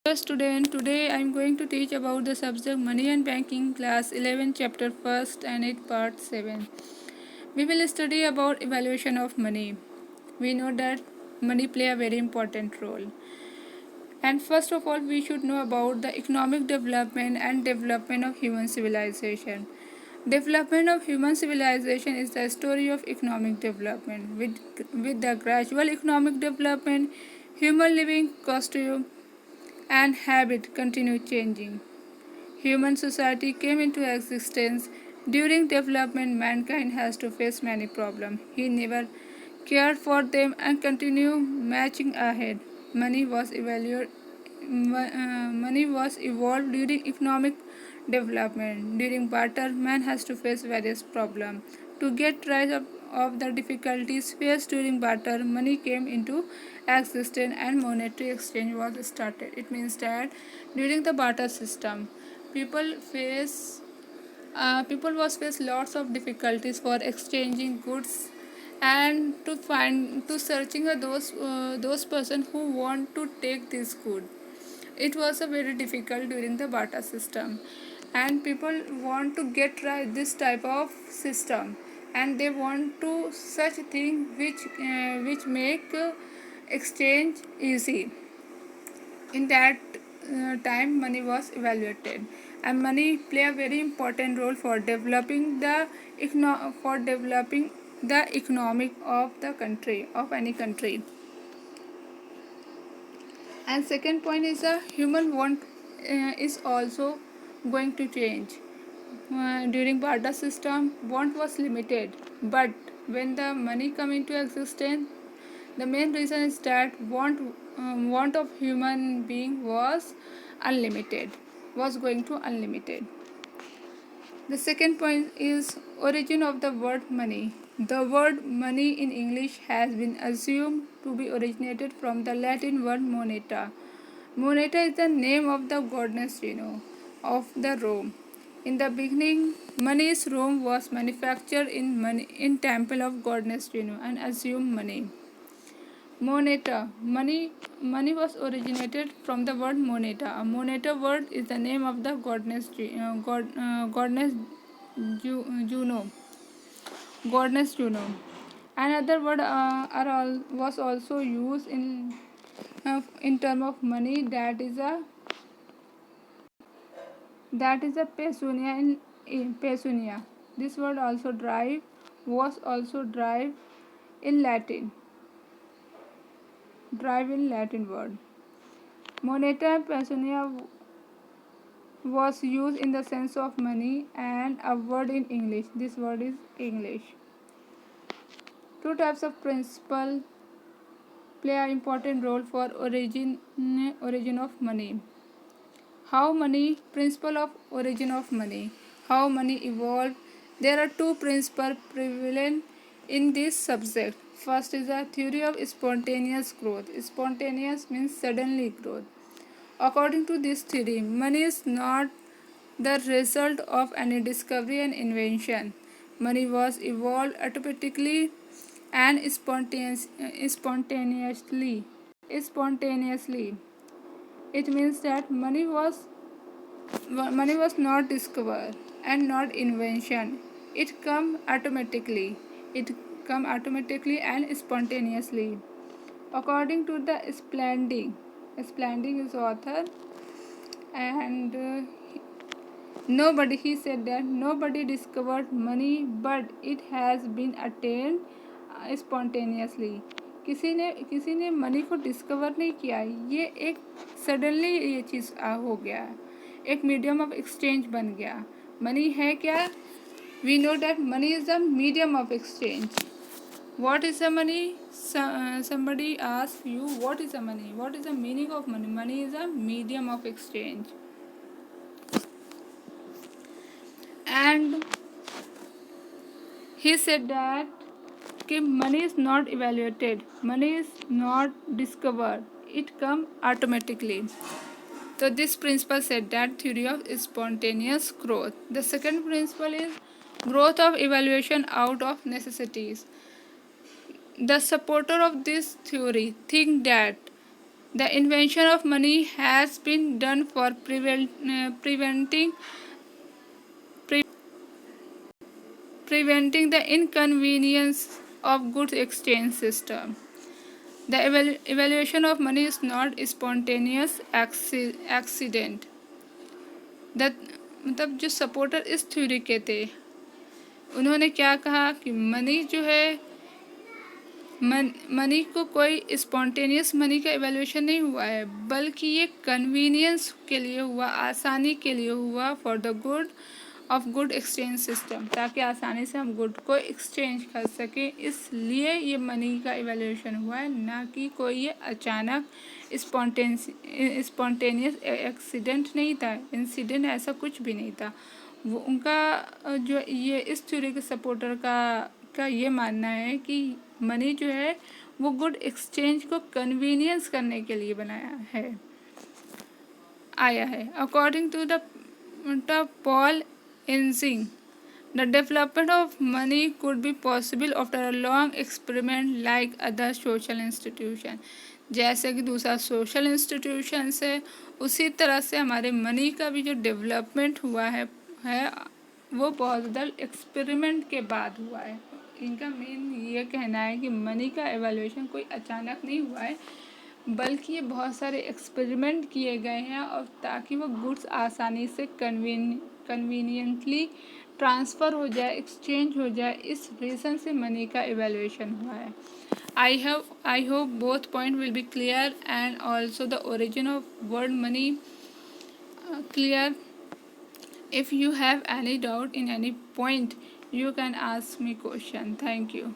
Hello student, today I am going to teach about the subject Money and Banking, class 11, chapter 1st and it part 7. We will study about evaluation of money. We know that money play a very important role. And first of all, we should know about the economic development and development of human civilization. Development of human civilization is the story of economic development. With the gradual economic development, human living costume and habit continue changing. Human society came into existence. During development, mankind has to face many problems. He never cared for them and continue marching ahead. Money was money was evolved during economic development. During barter, man has to face various problems. To get rid of the difficulties faced during barter, money came into existence and monetary exchange was started. It means that during the barter system, people face people was face lots of difficulties for exchanging goods and to searching those person who want to take this good. It was a very difficult during the barter system, and people want to get right this type of system, and they want to such thing which make exchange easy. In that time, money was evaluated, and money play a very important role for developing the economic of the country, of any country. And second point is a human want is also going to change. During barter system, want was limited, but when the money come into existence, the main reason is that want of human being was unlimited, was going to unlimited. The second point is origin of the word money. The word money in English has been assumed to be originated from the Latin word moneta. Moneta is the name of the goddess Juno of the Rome. In the beginning, money's Rome was manufactured in temple of goddess Juno and assumed money. Moneta. Money was originated from the word moneta. A moneta word is the name of the goddess Juno. Goddess Juno. Another word was also used in term of money, that is a pesunia in pesunia. This word also was also in Latin. Drive in Latin word. Moneta pesunia was used in the sense of money and a word in English. This word is English. Two types of principle play an important role for origin of money. How money, principle of origin of money, how money evolved. There are two principles prevalent in this subject. First is the theory of spontaneous growth. Spontaneous means suddenly growth. According to this theory, money is not the result of any discovery and invention. Money was evolved automatically and spontaneously. Spontaneously. It means that money was not discovered and not invention. It come automatically. It come automatically and spontaneously. According to the Splanding is author, and he said that nobody discovered money, but it has been attained spontaneously. किसी ने money को discover नहीं किया, ये एक suddenly ये चीज़ हो गया, एक मीडियम ऑफ एक्सचेंज बन गया. मनी है क्या? We know that money is the medium of exchange. What is the money? Somebody asks you, what is the money? What is the meaning of money? Money is a medium of exchange. And he said that money is not evaluated, money is not discovered, it comes automatically. So this principle said that theory of spontaneous growth. The second principle is growth of evaluation out of necessities. The supporter of this theory think that The invention of money has been done for pre- preventing the inconvenience of goods exchange system. The evaluation of money is not a spontaneous accident. The मतलब जो supporter इस theory के थे, उन्होंने क्या कहा कि money जो है, मनी को कोई स्पॉन्टेनियस मनी का इवैल्यूएशन नहीं हुआ है, बल्कि ये कन्वीनियंस के लिए हुआ, आसानी के लिए हुआ, for the good of good exchange system, ताकि आसानी से हम गुड को एक्सचेंज कर सकें, इसलिए ये मनी का इवैल्यूएशन हुआ है, ना कि कोई ये अचानक स्पॉन्टेनियस एक्सीडेंट नहीं था, इंसिडेंट ऐसा कुछ भी नहीं था। वो उनका जो ये इस थ्योरी के सपोर्टर का ये मानना है कि मनी जो है वो गुड एक्सचेंज को कन्वीनियंस करने के लिए आया है। According to the Paul Einzig, the development of money could be possible after a long experiment like other social institution. जैसे कि दूसरा सोशल इंस्टीट्यूशन है, उसी तरह से हमारे मनी का भी जो डेवलपमेंट हुआ है वो बहुत ज़्यादा एक्सपेरिमेंट के बाद हुआ है। इनका मेन ये कहना है कि मनी का एवैल्यूएशन कोई अचानक नहीं हुआ है, बल्कि ये बहुत सारे एक्सपेरिमेंट किए गए हैं, और ताकि वो गुड्स आसानी से कन्वीनियंटली ट्रांसफ़र हो जाए, एक्सचेंज हो जाए, इस रीज़न से मनी का एवैल्यूएशन हुआ है। I hope both point will be clear, and also the origin of word money clear. If you have any doubt in any point, you can ask me question. Thank you.